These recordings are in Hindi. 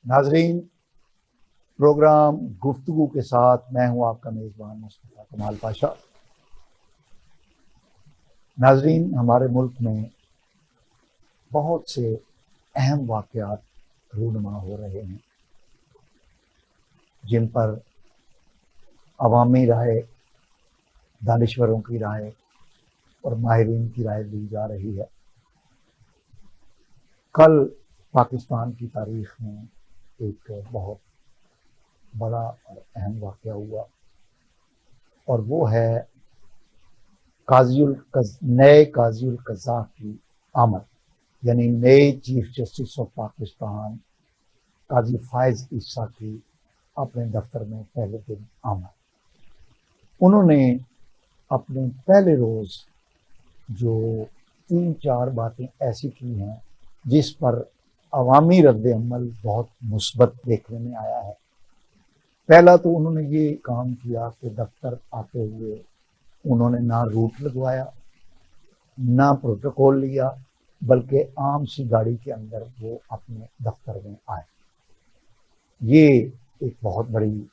नाजरीन, प्रोग्राम गुफ्तगू के साथ मैं हूं आपका मेज़बान मुस्तफ़ा कमाल पाशा। नाजरीन, हमारे मुल्क में बहुत से अहम वाक़यात रूनुमा हो रहे हैं जिन पर अवामी राय, दानिश्वरों की राय और माहिरीन की राय ली जा रही है। कल पाकिस्तान की तारीख में एक बहुत बड़ा और अहम वाक़या हुआ और वो है नए काज़ीउल क़ज़ा की आमद, यानी नए चीफ जस्टिस ऑफ पाकिस्तान काजी फायज़ ईसा की अपने दफ्तर में पहले दिन आमद। उन्होंने अपने पहले रोज़ जो 3-4 बातें ऐसी की हैं जिस पर अवामी रद्द-ए-अमल बहुत मुस्बत देखने में आया है। पहला तो उन्होंने ये काम किया कि दफ्तर आते हुए उन्होंने ना रूट लगवाया, ना प्रोटोकॉल लिया, बल्कि आम सी गाड़ी के अंदर वो अपने दफ्तर में आए। ये एक बहुत बड़ी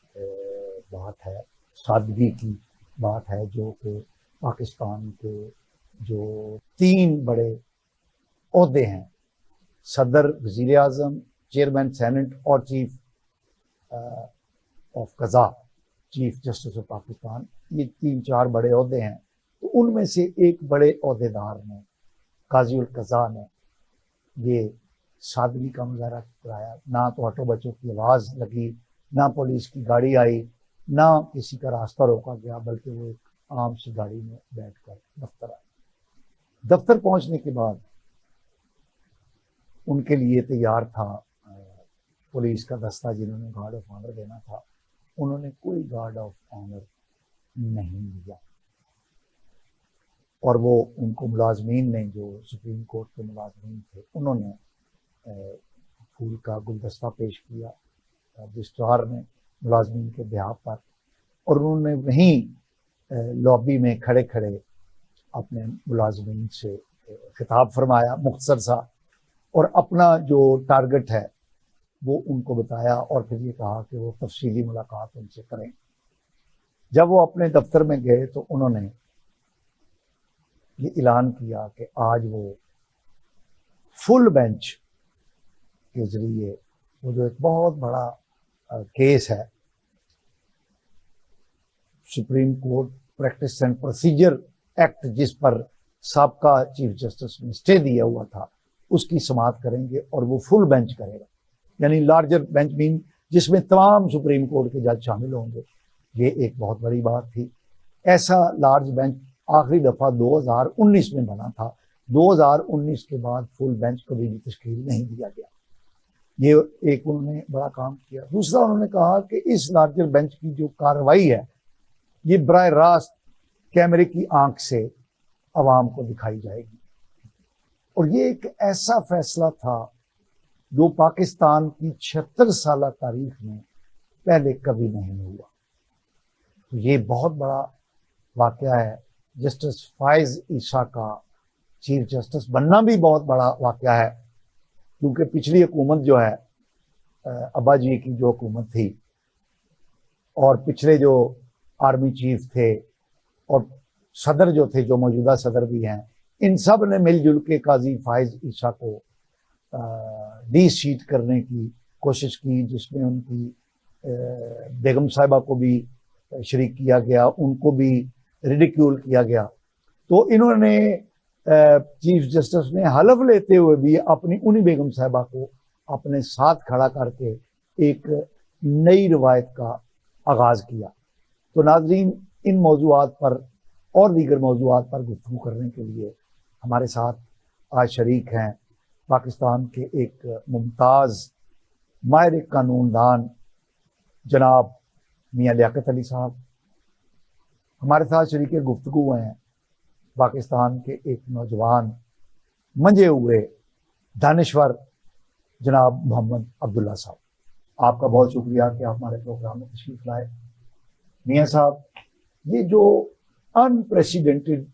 बात है, सादगी की बात है, जो कि पाकिस्तान के जो 3 बड़े ओहदे हैं, सदर, वज़ीर आज़म, चेयरमैन सेनेट और चीफ ऑफ क़ज़ा, चीफ जस्टिस ऑफ पाकिस्तान, ये 3-4 बड़े ओहदे हैं। तो उनमें से एक बड़े ओहदेदार ने, काज़ीउल क़ज़ा ने, ये सादगी का मुजाहरा कराया। ना तो ऑटो बच्चों की आवाज़ लगी, ना पुलिस की गाड़ी आई, ना किसी का रास्ता रोका गया, बल्कि वो एक आम सी गाड़ी में बैठकर दफ्तर आए। दफ्तर पहुंचने के बाद उनके लिए तैयार था पुलिस का दस्ता, जिन्होंने गार्ड ऑफ ऑनर देना था। उन्होंने कोई गार्ड ऑफ ऑनर नहीं दिया और वो उनको मुलाजमीन ने, जो सुप्रीम कोर्ट के मुलाजमीन थे, उन्होंने फूल का गुलदस्ता पेश किया रजिस्ट्रार ने मुलाजमीन के बिहाफ पर, और उन्होंने वहीं लॉबी में खड़े खड़े अपने मुलाजमीन से खिताब फरमाया मुख्तसर सा, और अपना जो टारगेट है वो उनको बताया, और फिर ये कहा कि वो तफसीली मुलाकात उनसे करें। जब वो अपने दफ्तर में गए तो उन्होंने ये ऐलान किया कि आज वो फुल बेंच के जरिए वो जो एक बहुत बड़ा केस है, supreme court practice and procedure act, जिस पर साबका चीफ जस्टिस ने स्टे दिया हुआ था, उसकी समाअत करेंगे और वो फुल बेंच करेगा, यानी लार्जर बेंच मीन जिसमें तमाम सुप्रीम कोर्ट के जज शामिल होंगे। ये एक बहुत बड़ी बात थी। ऐसा लार्ज बेंच आखिरी दफ़ा 2019 में बना था। 2019 के बाद फुल बेंच कभी भी तश्कील नहीं दिया गया। ये एक उन्होंने बड़ा काम किया। दूसरा, उन्होंने कहा कि इस लार्जर बेंच की जो कार्रवाई है, ये बराह रास्त कैमरे की आंख से अवाम को दिखाई जाएगी। और ये एक ऐसा फैसला था जो पाकिस्तान की 76 साल तारीख में पहले कभी नहीं हुआ। तो ये बहुत बड़ा वाक़या है। जस्टिस फायज़ ईसा का चीफ जस्टिस बनना भी बहुत बड़ा वाक़या है, क्योंकि पिछली हुकूमत जो है, अब्बा जी की जो हुकूमत थी, और पिछले जो आर्मी चीफ थे और सदर जो थे, जो मौजूदा सदर भी हैं, इन सब ने मिलजुल के काजी फायज़ ईसा को डी सीट करने की कोशिश की, जिसमें उनकी बेगम साहिबा को भी शरीक किया गया, उनको भी रिडिक्यूल किया गया। तो इन्होंने चीफ जस्टिस ने हलफ लेते हुए भी अपनी उन्हीं बेगम साहिबा को अपने साथ खड़ा करके एक नई रवायत का आगाज़ किया। तो नाजरीन, इन मौज़ूआत पर और दीगर मौज़ूआत पर गुफ्तगू करने के लिए हमारे साथ आज शरीक हैं पाकिस्तान के एक मुमताज़ माहिर कानूनदान जनाब मियाँ लियाकत अली साहब। हमारे साथ शरीक गुफ्तगू हैं पाकिस्तान के एक नौजवान मंजे हुए दानिश्वर जनाब मोहम्मद अब्दुल्ला साहब। आपका बहुत शुक्रिया कि आप हमारे प्रोग्राम में तशरीफ़ लाए। मियाँ साहब, ये जो अनप्रेसिडेंटेड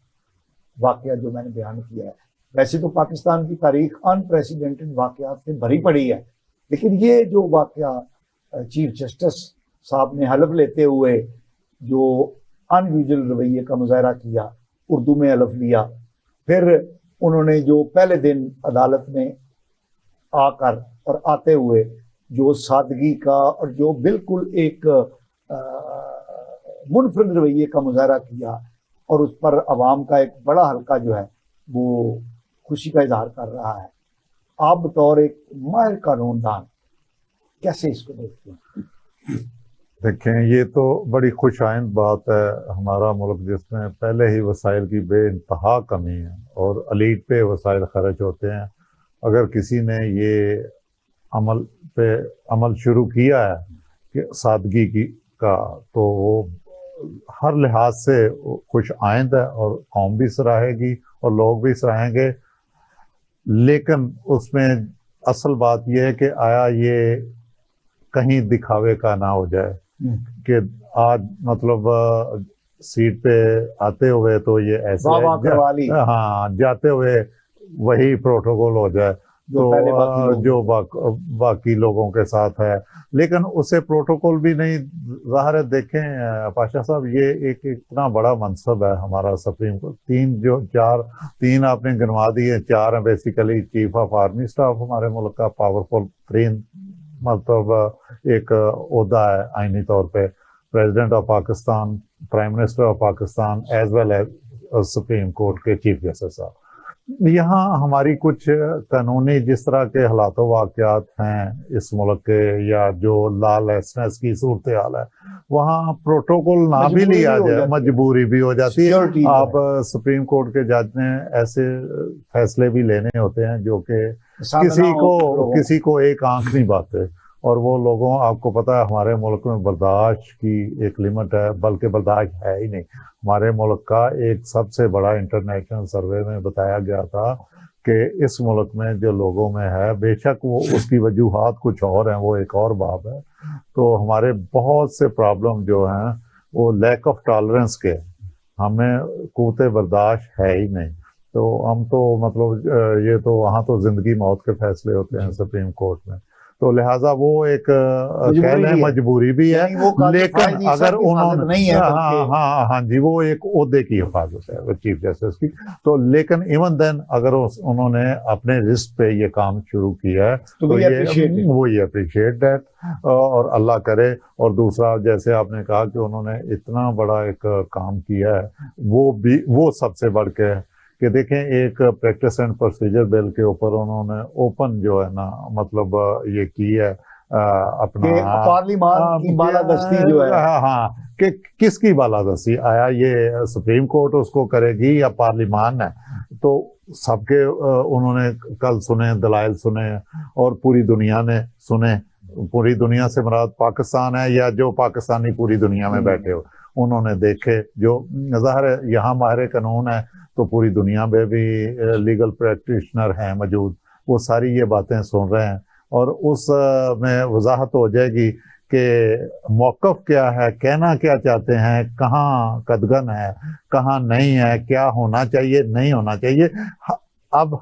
वाक़या जो मैंने बयान किया है, वैसे तो पाकिस्तान की तारीख अनप्रेसिडेंटेड वाक़यात से भरी पड़ी है, लेकिन ये जो वाकया चीफ जस्टिस साहब ने हलफ लेते हुए जो अनयूजुअल रवैये का मुजाहरा किया, उर्दू में हलफ लिया, फिर उन्होंने जो पहले दिन अदालत में आकर और आते हुए जो सादगी का और जो बिल्कुल एक मुनफरिद रवैये का मुजाहरा किया, और उस पर अवाम का एक बड़ा हल्का जो है वो खुशी का इजहार कर रहा है। आप बतौर एक माहिर कानूनदान कैसे इसको देखते हैं? देखें, ये तो बड़ी खुश आइंद बात है। हमारा मुल्क जिसमें पहले ही वसाइल की बेइंतहा कमी है और अलीट पे वसाइल खर्च होते हैं, अगर किसी ने ये अमल शुरू किया है कि सादगी का, तो वो हर लिहाज से खुश आइंद है और कौम भी सराहेगी और लोग भी सराहेंगे। लेकिन उसमें असल बात यह है कि आया ये कहीं दिखावे का ना हो जाए कि आज मतलब सीट पे आते हुए तो ये ऐसे हाँ जाते हुए वही प्रोटोकॉल हो जाए जो बाकी लोगों के साथ है। लेकिन उसे प्रोटोकॉल भी नहीं, ज़ाहिर है। देखें पाशा साहब, ये एक इतना बड़ा मनसब है हमारा सुप्रीम कोर्ट। तीन आपने गिनवा दिए, चार है basically chief of army staff, हमारे मुल्क का पावरफुल तरीन मतलब एक ओहदा है आईनी तौर पे, president of Pakistan, prime minister of Pakistan, as well as supreme court के चीफ जस्टिस साहब। यहाँ हमारी कुछ कानूनी जिस तरह के हालात वाक़यात हैं इस मुल्क के, या जो लॉलेसनेस की सूरत हाल है, वहाँ प्रोटोकॉल ना भी लिया जाए, मजबूरी भी हो जाती है। आप सुप्रीम कोर्ट के जज ने ऐसे फैसले भी लेने होते हैं जो कि किसी को एक आंख नहीं बाते, और वो लोगों, आपको पता है हमारे मुल्क में बर्दाश्त की एक लिमिट है, बल्कि बर्दाश्त है ही नहीं। हमारे मुल्क का एक सबसे बड़ा इंटरनेशनल सर्वे में बताया गया था कि इस मुल्क में जो लोगों में है, बेशक वो उसकी वजूहात कुछ और हैं, वो एक और बात है, तो हमारे बहुत से प्रॉब्लम जो हैं वो लैक ऑफ टॉलरेंस के, हमें क़ुव्वत बर्दाश्त है ही नहीं। तो हम तो मतलब ये तो वहाँ तो जिंदगी मौत के फैसले होते हैं सुप्रीम कोर्ट में, तो लिहाजा वो एक कह लें मजबूरी भी है। लेकिन अगर उन्होंने नहीं है, हाँ जी, वो एक ओहदे की हिफाजत है चीफ जस्टिस की। तो लेकिन इवन देन अगर उन्होंने अपने रिस्क पे ये काम शुरू किया है तो ये अप्रिशिएट दैट, और अल्लाह करे। और दूसरा, जैसे आपने कहा कि उन्होंने इतना बड़ा एक काम किया है, वो सबसे बढ़ के कि देखें, एक प्रैक्टिस एंड प्रोसीजर बिल के ऊपर उन्होंने ओपन जो है ना मतलब ये की है अपना पार्लियामेंट की बालादस्ती जो है, हाँ कि किसकी बालादस्ती, आया ये सुप्रीम कोर्ट उसको करेगी या पार्लियामेंट है? तो सबके उन्होंने कल सुने, दलाइल सुने, और पूरी दुनिया ने सुने। पूरी दुनिया से मुराद पाकिस्तान है या जो पाकिस्तानी पूरी दुनिया में बैठे हो, उन्होंने देखे। जो ज़ाहिर है यहाँ माहिर कानून है तो पूरी दुनिया में भी लीगल प्रैक्टिशनर हैं मौजूद, वो सारी ये बातें सुन रहे हैं, और उस में वजाहत हो जाएगी कि मौक़िफ़ क्या है, कहना क्या चाहते हैं, कहाँ कदगन है, कहाँ नहीं है, क्या होना चाहिए, नहीं होना चाहिए। अब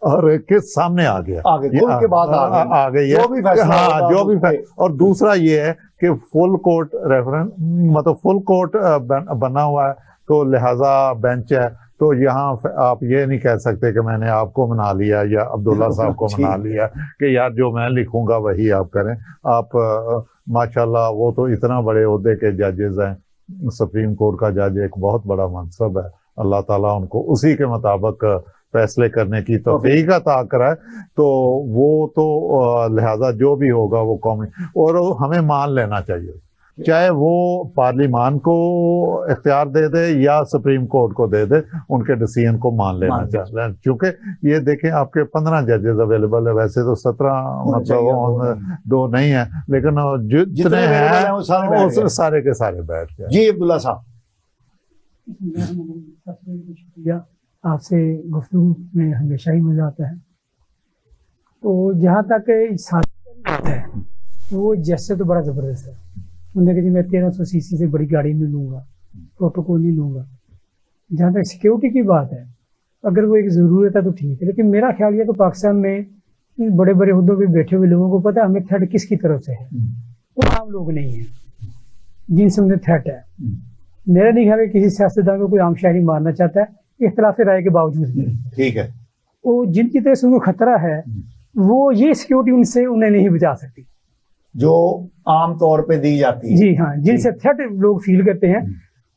और के सामने आ गया, के बाद आ गई है, जो भी और दूसरा ये है कि फुल कोर्ट रेफरेंस, मतलब फुल कोर्ट बना हुआ है, तो लिहाजा बेंच है, तो यहाँ आप ये नहीं कह सकते कि मैंने आपको मना लिया या अब्दुल्ला साहब को मना लिया कि यार जो मैं लिखूंगा वही आप करें। आप माशाल्लाह, वो तो इतना बड़े ओहदे के जजेस हैं। सुप्रीम कोर्ट का जज एक बहुत बड़ा मनसब है, अल्लाह ताला उनको उसी के मुताबिक फैसले करने की तौफीक अता कराए। तो वो तो लिहाजा जो भी होगा वो कौमी, और हमें मान लेना चाहिए, चाहे वो पार्लियामान को इख्तियार दे दे या सुप्रीम कोर्ट को दे दे, उनके डिसीजन को मान लेना चाहिए। क्योंकि ये देखें, आपके 15 जजेस अवेलेबल है, वैसे तो 17 मतलब 2 नहीं है, लेकिन जितने हैं वो सारे के सारे बैठ गए। जी अब्दुल्ला साहब, शुक्रिया, आपसे गुफ्तगू में हमेशा ही मजा आता है। तो जहाँ तक है वो जैसे तो बड़ा ज़बरदस्त है, उन्होंने कहा जी मैं 1300 सीसी से बड़ी गाड़ी नहीं लूँगा, प्रोटोकॉल नहीं लूँगा। जहाँ तक सिक्योरिटी की बात है, अगर वो एक ज़रूरत है तो ठीक है, लेकिन मेरा ख्याल ये कि पाकिस्तान में इन बड़े बड़े हुद्दों पे बैठे हुए लोगों को पता है हमें थ्रेट किसकी तरफ से है, वो आम लोग नहीं है जिनसे उन्हें थ्रेट है। मेरा नहीं ख्याल किसी सियासतदान को कोई आम शहरी मारना चाहता है इख्तिलाफ राय के बावजूद भी। ठीक है। वो जिनकी तरफ से उनको खतरा है वो ये सिक्योरिटी उनसे उन्हें नहीं बचा सकती जो आम तौर पे दी जाती है। जी हाँ, जिनसे थ्रेट लोग फील करते हैं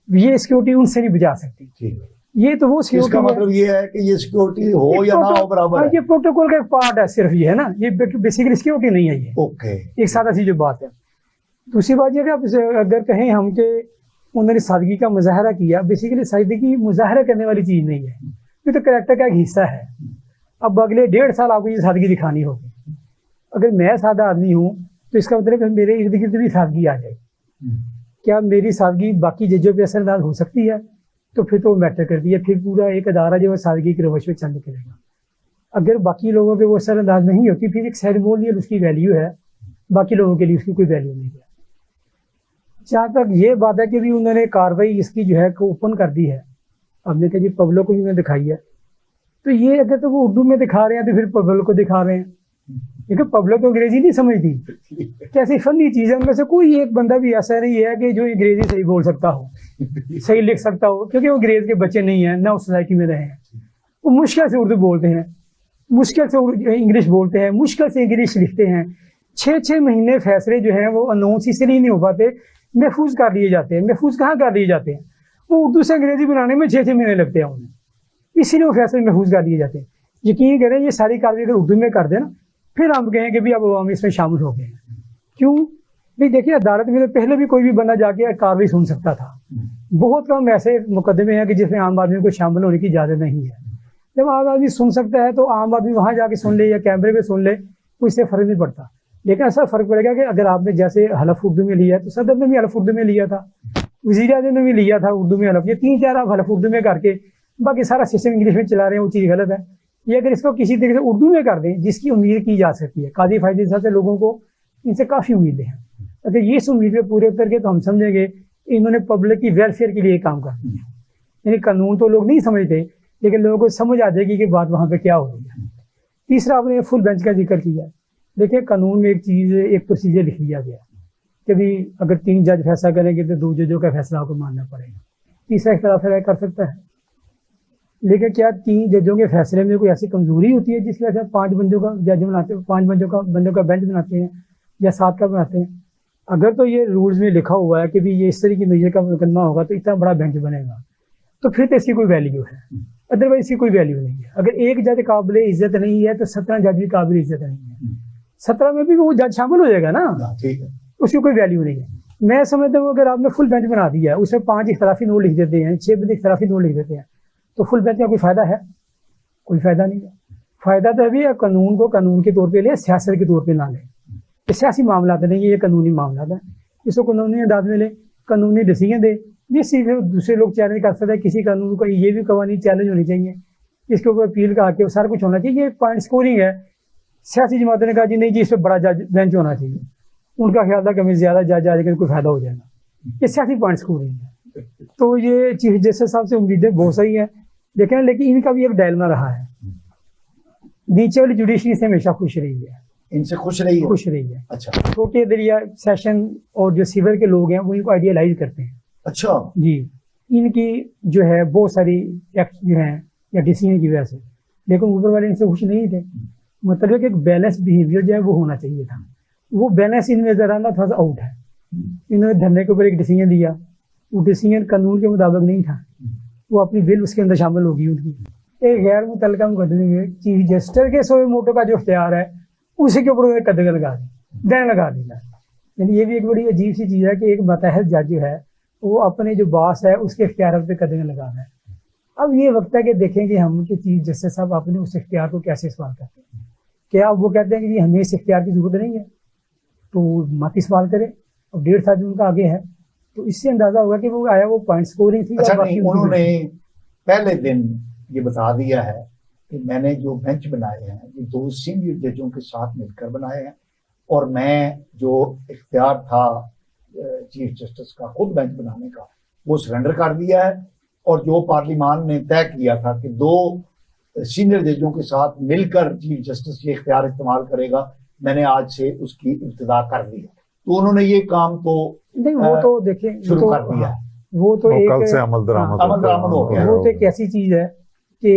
ये सिक्योरिटी उनसे नहीं बचा सकती। ठीक है। ये तो वो सिक्योरिटी इसका मतलब ये है कि ये सिक्योरिटी हो या ना हो बराबर है। ये प्रोटोकॉल का एक पार्ट है सिर्फ, ये है ना, ये बेसिकली सिक्योरिटी नहीं है ये। ओके। एक सादा सी जो बात है। दूसरी बात ये कि आप अगर कहें हम के उन्होंने सादगी का मुजाहरा किया, बेसिकली सादगी मुजाहरा करने वाली चीज नहीं है, ये तो कैरेक्टर का एक हिस्सा है। अब अगले 1.5 साल आपको ये सादगी दिखानी होगी। अगर मैं सादा आदमी हूँ तो इसका मतलब है मेरे इर्द गिर्द भी सादगी आ जाएगी। क्या मेरी सादगी बाकी जजों पे असरअंदाज हो सकती है? तो फिर तो मैटर कर दिया, फिर पूरा एक अदारा जो है सादगी की रवश में चल निकलेगा। अगर बाकी लोगों पे वो असरअंदाज नहीं होती फिर एक सेरेमोनियल उसकी वैल्यू है, बाकी लोगों के लिए उसकी कोई वैल्यू नहीं है। जहाँ तक ये बात है कि भी उन्होंने कार्रवाई इसकी जो है ओपन कर दी है, अब देखिए जी पब्लिक को भी उन्होंने दिखाई है, तो ये अगर तो वो उर्दू में दिखा रहे हैं तो फिर पब्लिक को दिखा रहे हैं, क्योंकि पब्लिक तो अंग्रेजी नहीं समझती। कैसी फनी चीज है, उनमें से कोई एक बंदा भी ऐसा नहीं है कि जो अंग्रेजी सही बोल सकता हो, सही लिख सकता हो, क्योंकि वो अंग्रेज के बच्चे नहीं है, ना उस सोसाइटी में रहे हैं। वो मुश्किल से उर्दू बोलते हैं, मुश्किल से इंग्लिश बोलते हैं, मुश्किल से इंग्लिश लिखते हैं। 6-6 महीने फैसले जो हैं वो अनाउंस इसलिए नहीं हो पाते, महफूज कर लिए जाते हैं। महफूज कहाँ कर लिए जाते हैं? वो उर्दू से अंग्रेजी बनाने में 6-6 महीने लगते हैं उन्हें, इसीलिए वो फैसले महफूज कर लिए जाते हैं। यकीन करें ये सारी कार्रवाई अगर उर्दू में कर देना फिर हम कहें कि भी अब हम इसमें शामिल हो गए हैं। क्यों भाई? देखिए अदालत में तो पहले भी कोई भी बंदा जाके कार्रवाई सुन सकता था। बहुत कम ऐसे मुकदमे हैं कि जिसमें आम आदमी को शामिल होने की इजाजत नहीं है। जब आम आदमी सुन सकता है तो आम आदमी वहां जाके सुन ले या कैमरे पे सुन ले, कोई इससे फर्क नहीं पड़ता। लेकिन ऐसा फर्क पड़ेगा कि अगर आपने जैसे हलफ उर्दू में लिया है तो सदर ने भी हलफ उर्दू में लिया था, वज़ीर आज़म ने भी लिया था उर्दू में हलफ। ये 3-4 आप हलफ उर्दू में करके बाकी सारा सिस्टम इंग्लिश में चला रहे हैं, वो चीज़ गलत है। ये अगर इसको किसी तरीके से उर्दू में कर दें जिसकी उम्मीद की जा सकती है, काजी फायदे से लोगों को इनसे काफ़ी उम्मीदें हैं, अगर ये इस उम्मीद पे पूरे उतर के तो हम समझेंगे इन्होंने पब्लिक की वेलफेयर के लिए काम कर दिया। यानी कानून तो लोग नहीं समझते लेकिन लोगों को समझ आ जाएगी कि बात वहाँ पे क्या हो रही है। तीसरा आपने फुल बेंच का जिक्र किया। देखिए कानून में एक चीज़, एक प्रोसीजर लिख लिया गया कि भी अगर 3 जज फैसला करेंगे तो 2 जजों का फैसला आपको मानना पड़ेगा। तीसरा इख्तिलाफ राय कर सकता है, लेकिन क्या 3 जजों के फैसले में कोई ऐसी कमजोरी होती है जिसकी वजह से 5 बंदों का जज बनाते हैं, 5 बंदों का बेंच बनाते हैं या 7 का बनाते हैं? अगर तो ये रूल्स में लिखा हुआ है कि भी ये इस तरह की नज़र का मुकदमा होगा तो इतना बड़ा बेंच बनेगा, तो फिर तो इसकी कोई वैल्यू है, अदरवाइज इसकी कोई वैल्यू नहीं है। अगर एक जज काबिल इज्जत नहीं है तो 17 जज भी काबिल इज्जत नहीं है। 17 में भी वो जज शामिल हो जाएगा ना, ठीक है, उसकी कोई वैल्यू नहीं है। मैं समझता हूँ अगर आपने फुल बेंच बना दिया है, उसमें 5 इख्तलाफी नोट लिख देते हैं, 6 इख्तलाफी नोट लिख देते हैं, तो फुल बेंच का कोई फायदा है? कोई फायदा नहीं है। फायदा तो अभी कानून को कानून के तौर पे ले, सियासत के तौर पे ना ले। ये सियासी मामला नहीं, ये कानूनी मामला है। इसको कानूनी अंदाज में ले, कानूनी डिसीजन दे, जिससे दूसरे लोग चैलेंज कर सकते हैं। किसी कानून को ये भी कवानीन चैलेंज होनी चाहिए, इसके ऊपर अपील का आके सारा कुछ होना चाहिए। ये पॉइंट स्कोरिंग है। सियासी जमातों ने कहा जी नहीं जी इस पर बड़ा जज बेंच होना चाहिए, उनका ख्याल था कि हमें ज्यादा जज आ जाएगा तो कोई फायदा हो जाएगा। ये सियासी पॉइंट स्कोरिंग है। तो ये चीफ जस्टिस साहब से उम्मीदें बहुत सही है, लेकिन इनका भी एक डायलमा रहा है। नीचे वाली जुडिशरी से हमेशा खुश रही है, इनसे खुश रही है, खुश रही है। अच्छा, छोटे दरिया सेशन और जो सिविल के लोग हैं वो इनको आइडियलाइज करते हैं। अच्छा जी, इनकी जो है बहुत सारी एक्ट जो है या डिसीजन की वजह से, लेकिन ऊपर वाले इनसे खुश नहीं थे। मतलब एक बैलेंस बिहेवियर जो है वो होना चाहिए था, वो बैलेंस इनमें जरा ना थोड़ा सा आउट है। इन्होंने धरने के ऊपर एक डिसीजन दिया, वो डिसीजन कानून के मुताबिक नहीं था, वो अपनी बिल उसके अंदर शामिल होगी उनकी। एक गैर मुतल्लिका मुकदमे में चीफ जस्टिस के सोए मोटो का जो इख्तियार है उसी के ऊपर उन्होंने कदम लगा दी, बैन लगा दिया। यानी ये भी एक बड़ी अजीब सी चीज़ है कि एक मतहद जज जो है वो अपने जो बॉस है उसके इख्तियार पे कदम लगा रहा है। अब ये वक्त है कि देखेंगे हम कि चीफ जस्टिस साहब अपने उस इख्तियार को कैसे इस्तेमाल करते हैं। क्या वो कहते हैं कि हमें इस इख्तियार की जरूरत नहीं है तो मत इस्तेमाल करें, अब 1.5 साल उनका आगे है, तो इससे अंदाजा होगा कि वो आया वो पॉइंट स्कोरिंग थी। अच्छा, नहीं, उन्होंने पहले दिन ये बता दिया है कि मैंने जो बेंच बनाए हैं ये 2 सीनियर जजों के साथ मिलकर बनाए हैं और मैं जो इख्तियार था चीफ जस्टिस का खुद बेंच बनाने का वो सरेंडर कर दिया है, और जो पार्लियामान ने तय किया था कि 2 सीनियर जजों के साथ मिलकर चीफ जस्टिस ये इख्तियार इस्तेमाल करेगा, मैंने आज से उसकी इब्तिदा कर दी है। तो उन्होंने ये काम तो नहीं, वो तो देखिए शुरू कर दिया है, वो तो एक कल से अमल दरामद हो गया। वो तो एक ऐसी चीज है कि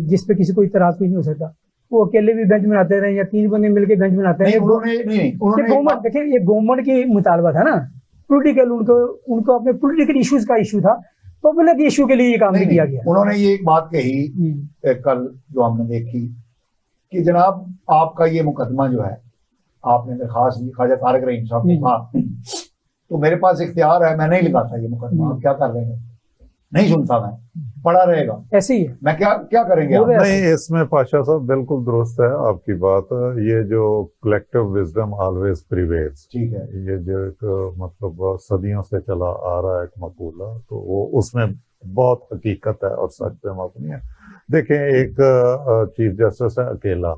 जिस पे किसी को इतराज भी नहीं हो सकता। वो अकेले भी बेंच बनाते रहे या 3 बंदे मिलकर बेंच बनाते हैं। उन्होंने गवर्नमेंट देखिए, ये गवर्नमेंट की मुतालबा था ना, पॉलिटिकल, उनको अपने पॉलिटिकल इश्यूज का इशू था, पब्लिक इशू के लिए ये काम नहीं किया गया। उन्होंने ये एक बात कही कल जो हमने देखी कि जनाब आपका ये मुकदमा जो है, आपने दरखास्त दी ख्वाजा तारिक रहीम साहब को कहा, तो मेरे पास इख्तियार है, मैं नहीं लगाता ये मुकदमा, आप क्या कर रहे हैं? नहीं सुनता, मैं पड़ा रहेगा, ऐसे ही है, मैं क्या करेंगे आप? नहीं, इसमें पाशा साहब बिल्कुल दुरुस्त है आपकी बात। ये जो कलेक्टिव विजडम ऑलवेज प्रिवेल्स, ठीक है, ये जो एक मतलब सदियों से चला आ रहा है एक मकूला, तो वो उसमें बहुत हकीकत है और सच पे मबनी है। देखें, एक चीफ जस्टिस है अकेला,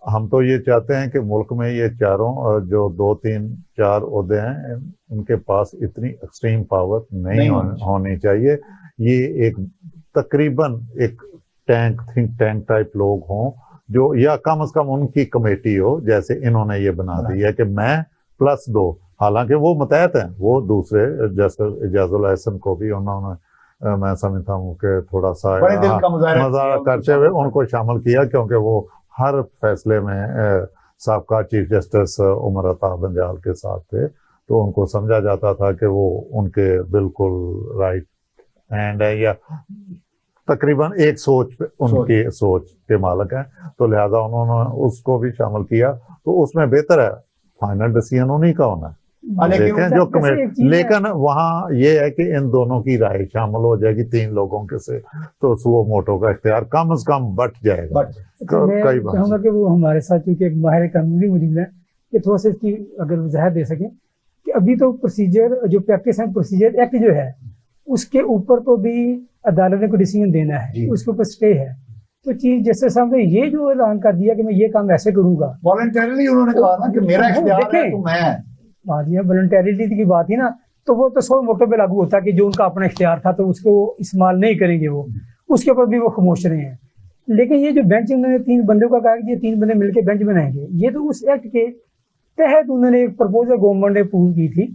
हम तो ये चाहते हैं कि मुल्क में ये चारों जो 2, 3, 4 ओहदे हैं, उनके पास इतनी एक्सट्रीम पावर नहीं होनी चाहिए। ये एक तकरीबन एक थिंक टैंक टाइप लोग हों, जो या कम से कम उनकी कमेटी हो, जैसे इन्होंने ये बना दी है कि मैं +2, हालांकि वो मुतहत हैं, वो दूसरे जैसे इजाजुल एहसन को भी उन्होंने मैं समझता हूँ कि थोड़ा सा मुजाहरा करते हुए उनको शामिल किया, क्योंकि वो हर फैसले में साबका चीफ जस्टिस उमर अता बंजाल के साथ थे, तो उनको समझा जाता था कि वो उनके बिल्कुल राइट हैंड है, या तकरीबन एक उनकी सोच के मालिक हैं, तो लिहाजा उन्होंने उसको भी शामिल किया। तो उसमें बेहतर है फाइनल डिसीजन उन्हीं का होना है, लेकिन जो कमेटी, लेकिन वहाँ ये है कि इन दोनों की राय शामिल हो जाएगी 3 लोगों के से, तो सुओ मोटो का इख्तियार कम से कम बट जाएगा। कई बार कहूँगा कि वो हमारे साथ चूंकि एक माहिर कानूनी मौजूद है, कि थोड़ा सा इसकी अगर वजाहत दे सके कि अभी तो प्रोसीजर जो प्रैक्टिस एंड प्रोसीजर एक्ट जो है, उसके ऊपर तो भी अदालत ने को डिसीजन देना है, उसके ऊपर स्टे है। तो चीफ जस्टिस साहब ने ये जो ऐलान कर दिया कि मैं ये काम ऐसे करूंगा, वॉलंटरली उन्होंने कहा ना कि मेरा इख्तियार है, तो मैं वॉलंटरिटी की बात ही ना, तो वो तो 100 मोटो पे लागू होता है कि जो उनका अपना इख्तियार था तो उसको इस्तेमाल नहीं करेंगे, वो उसके ऊपर भी वो खामोश रहे हैं। लेकिन ये जो बेंच उन्होंने 3 बंदों का कहा कि ये 3 बंदे मिलकर बेंच बनाएंगे, ये तो उस एक्ट के तहत उन्होंने एक प्रपोजल गवर्नमेंट ने पूरी की थी,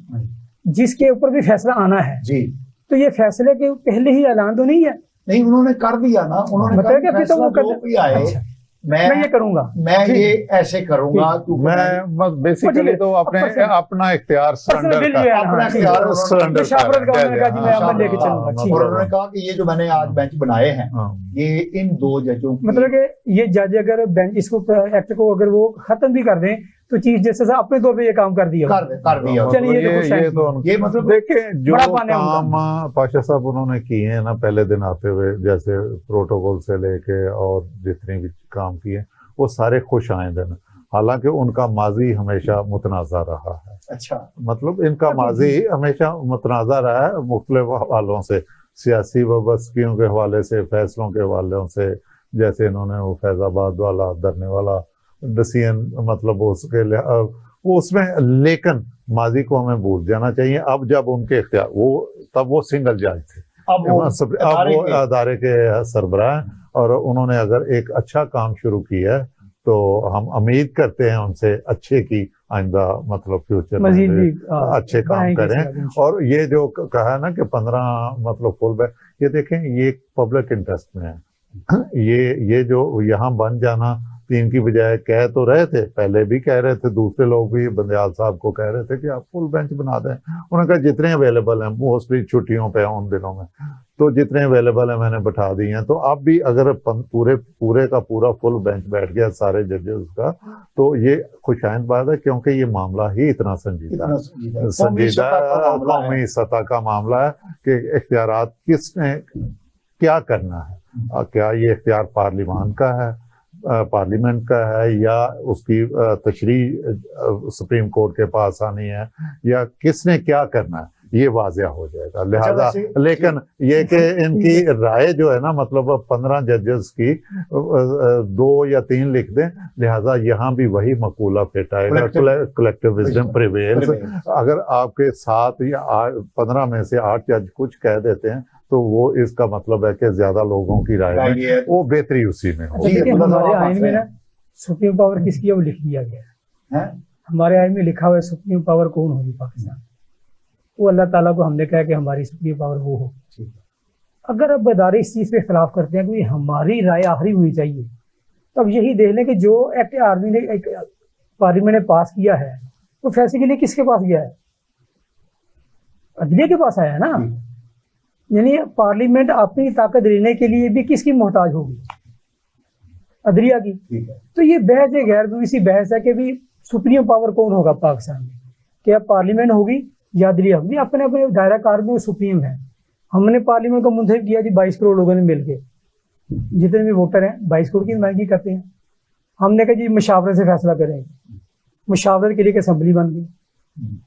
जिसके ऊपर भी फैसला आना है जी। तो ये फैसले के पहले ही ऐलान तो नहीं है? नहीं, उन्होंने कर दिया ना, उन्होंने मतलब कि अभी तो वो जो भी आए, अच्छा, मैं ये करूंगा, मैं ये ऐसे करूंगा, मैं बस बेसिकली तो अपना इख्तियार सरेंडर और उन्होंने कहा कि ये जो मैंने आज बेंच बनाए हैं, ये इन 2 जजों, मतलब कि ये जज अगर बेंच इसको एक्ट को अगर वो खत्म भी कर दें, तो चीफ जस्टिस अपने तौर पे ये काम कर दिया। चलिए, ये मतलब देखें जो काम पाशा साहब उन्होंने किए हैं ना पहले दिन आते हुए, जैसे प्रोटोकॉल से लेके और जितने भी काम किए, वो सारे खुश आइंद हैं। हालांकि उनका माजी हमेशा मुतनाज़ा रहा है। अच्छा, मतलब इनका माजी हमेशा मुतनाज़ा रहा है मुख्तलिफ हवालों से, सियासी वाबस्तगियों के हवाले से, फैसलों के हवालों से, जैसे इन्होंने वो फैजाबाद वाला, धरने वाला डिसीजन, मतलब उसके वो उसमें, लेकिन माजी को हमें भूल जाना चाहिए। अब जब उनके इख्तियार, तब वो सिंगल जज थे, अब वो अदारे के सरबराह हैं, और उन्होंने अगर एक अच्छा काम शुरू किया है, तो हम उम्मीद करते हैं उनसे अच्छे की आइंदा, मतलब फ्यूचर में अच्छे काम करें। और ये जो कहा ना कि 15 मतलब फुल बैक, ये देखें, ये पब्लिक इंटरेस्ट में है। ये जो यहाँ बन जाना 3 की बजाय कह तो रहे थे, पहले भी कह रहे थे, दूसरे लोग भी बंदयाल साहब को कह रहे थे कि आप फुल बेंच बना दें। उन्होंने कहा जितने अवेलेबल हैं, मोस्टली छुट्टियों पे उन दिनों में, तो जितने अवेलेबल हैं मैंने बैठा दिए हैं। तो अब भी अगर पूरे का पूरा फुल बेंच बैठ गया सारे जजेस का, तो ये खुशाइंद बात है, क्योंकि ये मामला ही इतना संजीदा कौमी सतह का मामला है कि इख्तियारात किसने क्या करना है। क्या ये इख्तियार पार्लिमान का है, पार्लियामेंट का है, या उसकी तशरीह सुप्रीम कोर्ट के पास आनी है, या किसने क्या करना है, ये वाज़िया हो जाएगा। लिहाजा लेकिन ये कि इनकी राय जो है ना, मतलब 15 जजेस की 2 या 3 लिख दें, लिहाजा यहाँ भी वही मकूला फिट आएगा, कलेक्टिव विजडम प्रिवेल्स। अगर आपके 7 या 15 में से 8 जज कुछ कह देते हैं, तो वो इसका मतलब है कि ज्यादा लोगों की राय राय में ये है। वो बेहतरी उसी में हो। अच्छा, जी, देखिए अब्दुल्ला साहब, हमारे आप आइन में आंसर ना सुप्रीम पावर किसकी है वो लिख दिया गया है। हैं? हमारे आइन में लिखा हुआ है सुप्रीम पावर कौन होगी पाकिस्तान, वो अल्लाह ताला को हमने कहा कि हमारी सुप्रीम पावर वो हो। ठीक है। अगर अब अदारे इस चीज पे इख्तलाफ करते हैं कि हमारी राय आखिरी होनी चाहिए, तो अब यही देख लें कि जो एक्ट आर्मी ने पार्लियामेंट ने पास किया है वो फैसले के लिए किसके पास गया है, अदलिया के पास आया है ना। यानी पार्लियामेंट अपनी ताकत लेने के लिए भी किसकी मोहताज होगी, अदलिया की। ठीक है। तो ये बहस है, गैर दूसरी बहस है कि भी सुप्रीम पावर कौन होगा पाकिस्तान में, क्या पार्लियामेंट होगी या अदलिया होगी। अपने अपने दायरा कार में सुप्रीम है। हमने पार्लियामेंट को मुंतखब किया जी 22 करोड़ लोगों ने मिलकर, जितने भी वोटर हैं 22 करोड़ की नुमाइंदगी करते हैं। हमने कहा जी मुशावरत से फैसला करेंगे, मुशावरत के लिए एक असम्बली बन गई,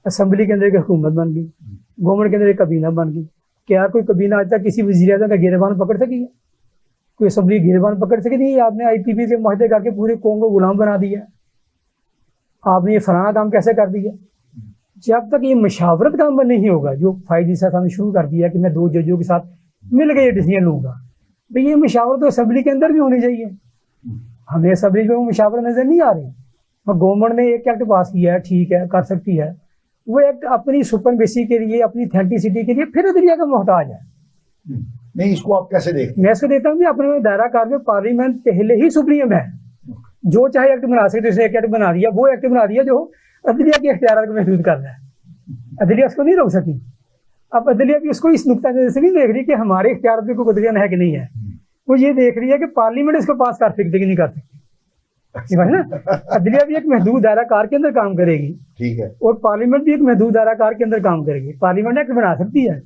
असम्बली के अंदर एक हुकूमत बन गई, गवर्नमेंट के अंदर एक कबीना बन गई। क्या कोई कबीना आज तक किसी वज़ीर आज़म का गिरबान पकड़ सकी है? कोई असम्बली गिरबान पकड़ सकी नहीं? आपने IPP के मुआहदे करके पूरे कौम को गुलाम बना दिया, आपने ये फलाना काम कैसे कर दिया। जब तक ये मशावरत का अमल नहीं होगा, जो 5G साथ हमने शुरू कर दिया कि मैं 2 जजों के साथ मिल के ये डिसीजन लूंगा, तो ये मशावरत तो असम्बली के अंदर भी होनी चाहिए। हमें असम्बली में वो मशावरत नजर नहीं आ रही। और गवर्नमेंट ने एक एक्ट पास किया है, ठीक है, कर सकती है। वो एक्ट अपनी सुपरमेसी के लिए, अपनी ऑथेंटिसिटी के लिए फिर अदलिया का मोहताज है। नहीं, इसको आप कैसे देखते हैं? मैं इसको देता हूँ कि अपने दायरा कार में पार्लियामेंट पहले ही सुप्रीम है, जो चाहे एक्ट बना सकते, उसने एक एक्ट बना दिया, वो एक्ट बना दिया जो अदलिया के इख्तियारात को महदूद कर रहा है। अदलिया उसको नहीं रोक सकी। अब अदलिया भी उसको इस नुक्ता से नहीं देख रही कि हमारे इख्तियार पे कोई अदलिया है कि नहीं है, वो ये देख रही है कि पार्लियामेंट इसको पास कर सकती कि नहीं कर सकती। समझ ना, अदलिया भी एक महदूद दायरा कार के अंदर काम करेगी, ठीक है। और पार्लियामेंट भी एक महदूद दायरा कार के अंदर काम करेगी। पार्लियामेंट एक्ट बना सकती है,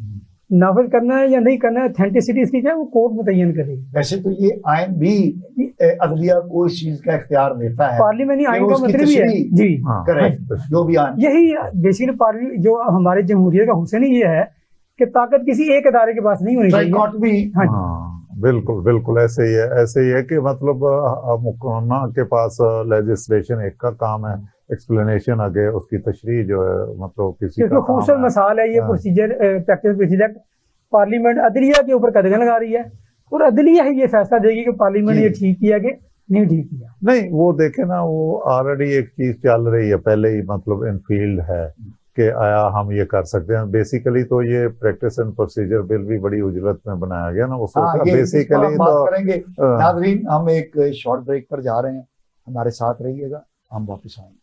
नाफिज करना है या नहीं करना है, ऑथेंटिसिटी इसकी क्या है, वो कोर्ट मुतय्यन करेगी। वैसे तो ये आइन भी अदलिया को इस चीज का इख्तियार देता है, पार्लियामेंट आइन का उसकी मतलब ही है तशरीह जी, हाँ, करे जो भी आइन। यही बेसिकली पार्लियामेंट जो हमारे जमहूरियत का हुस्न ही ये है कि ताकत किसी एक अदारे के पास नहीं होनी चाहिए। ट्राइकॉट भी हाँ जी। हाँ, बिल्कुल बिल्कुल ऐसे ही है। ऐसे ही है कि मतलब मुकम्मा के पास लेजिस्लेशन एक का काम है, एक्सप्लेनेशन आगे उसकी तशरीह जो है मतलब किसी का इसमें काम खूबसूरत है। मिसाल है ये हाँ। Procedure practice procedure act. Parliament अदलिया के ऊपर कदम लगा रही है, और अदलिया ही ये फैसला देगी कि पार्लियामेंट जी। ये ठीक किया कि नहीं ठीक किया। नहीं, वो देखे ना, वो ऑलरेडी एक चीज चल रही है पहले ही, मतलब इन फील्ड है कि आया हम ये कर सकते हैं। बेसिकली तो ये प्रैक्टिस एंड प्रोसीजर बिल भी बड़ी उजरत में बनाया गया ना, वो हाँ, सोचा ये इस पर बेसिकली हम बात तो करेंगे। हाँ। नाज़रीन, हम एक शॉर्ट ब्रेक पर जा रहे हैं, हमारे साथ रहिएगा, हम वापस आएंगे।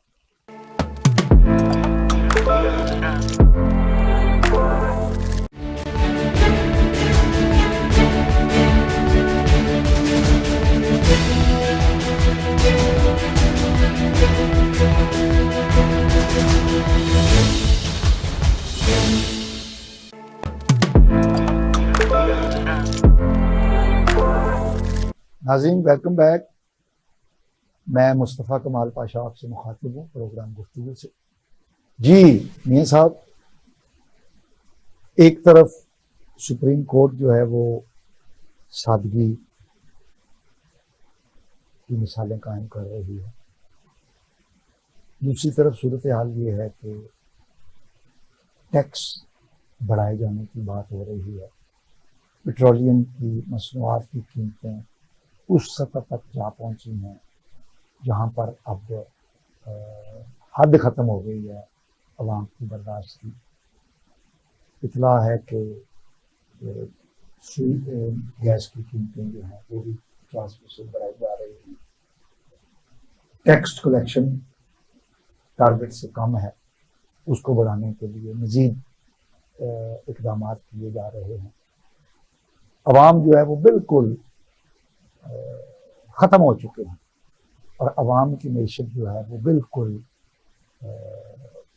नाज़रीन, वेलकम बैक। मैं मुस्तफ़ा कमाल पाशा आपसे मुखातिब हूँ प्रोग्राम गुफ्तगू से। जी मियां साहब, एक तरफ सुप्रीम कोर्ट जो है वो सादगी की मिसालें कायम कर रही है, दूसरी तरफ सूरत हाल ये है कि टैक्स बढ़ाए जाने की बात हो रही है, पेट्रोलियम की मसनूआत की कीमतें उस सतह तक जा पहुंची हैं जहां पर अब हद ख़त्म हो गई है अवाम की बर्दाश्त की। इतला है कि गैस की कीमतें जो हैं वो भी 50% बढ़ाई जा रही हैं। टैक्स कलेक्शन टारगेट से कम है, उसको बढ़ाने के लिए मज़ीद इक़दाम किए जा रहे हैं। अवाम जो है वो बिल्कुल ख़त्म हो चुके हैं और अवाम की मैशत जो है वो बिल्कुल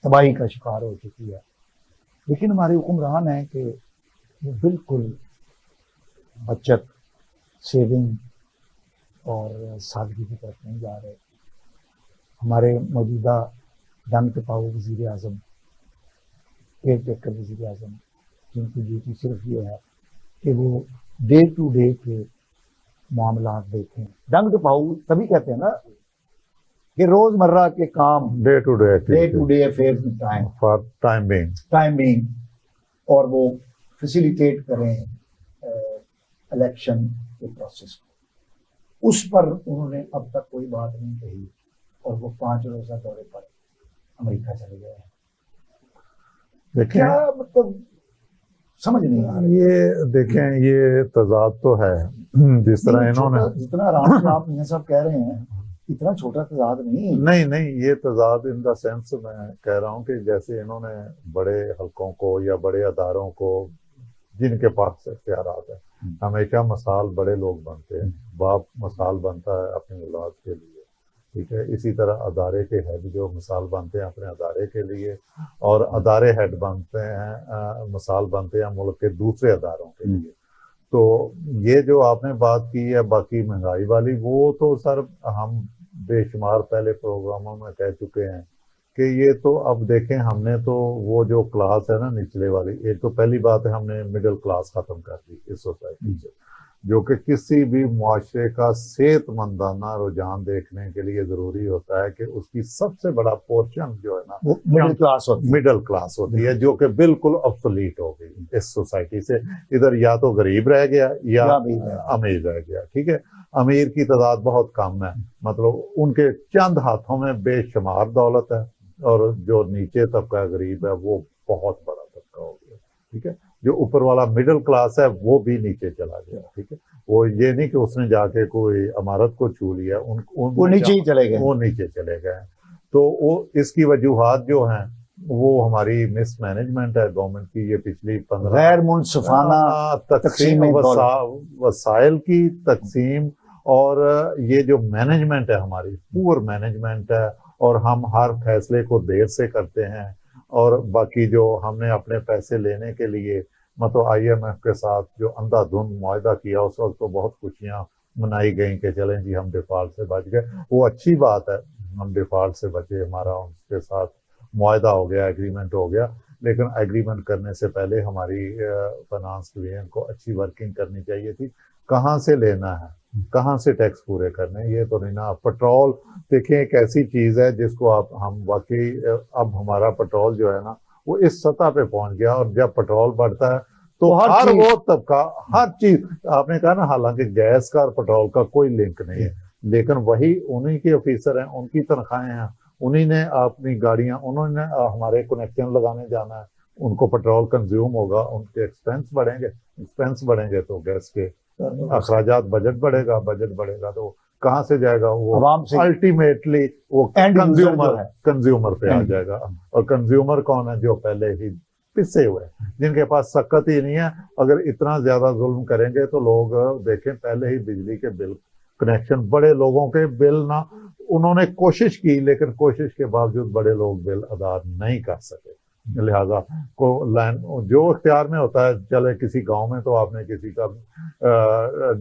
तबाही का शिकार हो चुकी है। लेकिन हमारे हुक्मरान हैं कि वो बिल्कुल बचत, सेविंग और सादगी की तरफ नहीं जा रहे। हमारे मौजूदा दम के पाऊ वज़ीर आज़म, केयर टेकर वज़ीर आज़म, जिनकी ड्यूटी सिर्फ ये है कि वो डे टू डे के मामलात देखें। डंग पाऊ तभी कहते हैं ना कि रोजमर्रा के काम, डे टू डे अफेयर्स में फॉर टाइम बीइंग, और वो फैसिलिटेट करें इलेक्शन के प्रोसेस को। उस पर उन्होंने अब तक कोई बात नहीं कही और वो 5 रोज़ा दौरे पर अमेरिका चले गए हैं। देखें क्या मतलब समझ नहीं आ रहा। ये देखें, ये तजाद तो है जिस तरह इन्होंने, जितना आराम से आप मियां साहब कह रहे हैं इतना छोटा तजाद नहीं है। नहीं, ये तजाद इन द सेंस मैं कह रहा हूँ कि जैसे इन्होंने बड़े हलकों को या बड़े अदारों को जिनके पास इख्तियारात है, हमेशा मिसाल बड़े लोग बनते हैं, बाप मिसाल बनता है अपनी औलाद के लिए, ठीक है। इसी तरह अदारे के हेड जो मिसाल बनते हैं अपने अदारे के लिए, और अदारे हेड बनते हैं मिसाल बनते हैं मुल्क के दूसरे अदारों के लिए। तो ये जो आपने बात की है बाकी महंगाई वाली, वो तो सर हम बेशुमार पहले प्रोग्रामों में कह चुके हैं कि ये तो अब देखें, हमने तो वो जो क्लास है ना निचले वाली, एक तो पहली बात है हमने मिडिल क्लास खत्म कर दी इस सोसाइटी से, जो कि किसी भी मुआशरे का सेहतमंदाना रुझान देखने के लिए जरूरी होता है कि उसकी सबसे बड़ा पोर्शन जो है ना वो मिडिल क्लास होती है, जो कि बिल्कुल ऑब्सोलीट हो गई इस सोसाइटी से। इधर या तो गरीब रह गया या अमीर रह गया, ठीक है। अमीर की तादाद बहुत कम है, मतलब उनके चंद हाथों में बेशुमार दौलत है, और जो नीचे तबका गरीब है वो बहुत बड़ा तबका हो गया, ठीक है। जो ऊपर वाला मिडिल क्लास है वो भी नीचे चला गया, ठीक है। वो ये नहीं कि उसने जाके कोई इमारत को छू लिया, वो नीचे ही चले गए, वो नीचे चले गए। तो वो इसकी वजूहात जो हैं वो हमारी मिसमैनेजमेंट है गवर्नमेंट की, ये पिछली 15 गैर मुनसिफाना तकसीम वसाइल की तकसीम, और ये जो मैनेजमेंट है हमारी पुअर मैनेजमेंट है, और हम हर फैसले को देर से करते हैं, और बाकी जो हमने अपने पैसे लेने के लिए मतलब IMF के साथ जो अंधाधुंध मुआहदा किया, उस वक्त तो बहुत खुशियां मनाई गई कि चलें जी हम डिफॉल्ट से बच गए। वो अच्छी बात है, हम डिफॉल्ट से बचे, हमारा उनके साथ मुआहदा हो गया, एग्रीमेंट हो गया, लेकिन एग्रीमेंट करने से पहले हमारी फाइनेंस डिवीजन को अच्छी वर्किंग करनी चाहिए थी। कहाँ से लेना है, कहाँ से टैक्स पूरे करने, ये तो नहीं ना। पेट्रोल देखें, एक ऐसी चीज है जिसको आप हम वाकई, अब हमारा पेट्रोल जो है ना वो इस सतह पे पहुंच गया, और जब पेट्रोल बढ़ता है तो हर वो तबका, हर चीज, आपने कहा ना, हालांकि गैस का और पेट्रोल का कोई लिंक नहीं है, लेकिन वही उन्हीं के ऑफिसर हैं, उनकी तनख्वाहें हैं, उन्हीं ने अपनी गाड़ियां, उन्होंने हमारे कनेक्शन लगाने जाना है, उनको पेट्रोल कंज्यूम होगा, उनके एक्सपेंस बढ़ेंगे तो गैस के अखराजात, बजट बढ़ेगा तो कहाँ से जाएगा वो, अल्टीमेटली वो कंज्यूमर पे आ जाएगा। और कंज्यूमर कौन है? जो पहले ही पिसे हुए, जिनके पास सकत ही नहीं है। अगर इतना ज्यादा जुल्म करेंगे तो लोग देखें, पहले ही बिजली के बिल कनेक्शन, बड़े लोगों के बिल ना, उन्होंने कोशिश की, लेकिन कोशिश के बावजूद बड़े लोग बिल अदा नहीं कर सके। लिहाजा को लाइन जो इख्तियार में होता है, चले किसी गांव में तो आपने किसी का